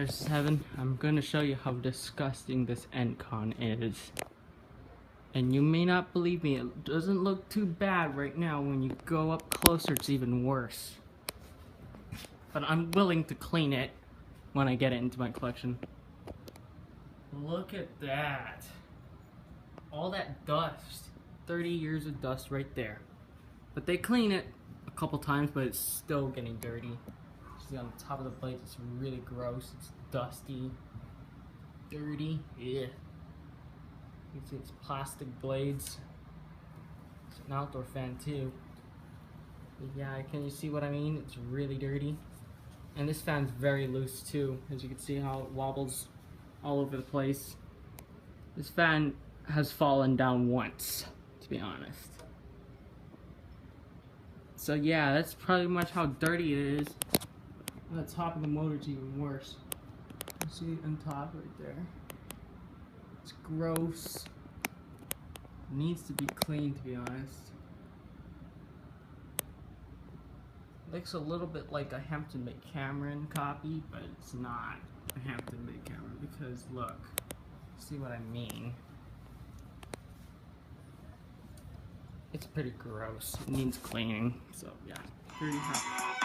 there's 7. I'm going to show you how disgusting this end con is. And you may not believe me, it doesn't look too bad right now. When you go up closer, it's even worse. But I'm willing to clean it when I get it into my collection. Look at that. All that dust. 30 years of dust right there. But they clean it a couple times, but it's still getting dirty. See on the top of the blades, it's really gross. It's dusty, dirty. Yeah. You can see it's plastic blades. It's an outdoor fan too. But yeah, can you see what I mean? It's really dirty. And this fan's very loose too, as you can see how it wobbles all over the place. This fan has fallen down once, to be honest. So yeah, that's pretty much how dirty it is. On the top of the motor's even worse. You see it on top right there. It's gross. It needs to be cleaned, to be honest. Looks a little bit like a Hampton Cameron copy, but it's not a Hampton Cameron because look, see what I mean? It's pretty gross. It needs cleaning. So yeah, pretty happy.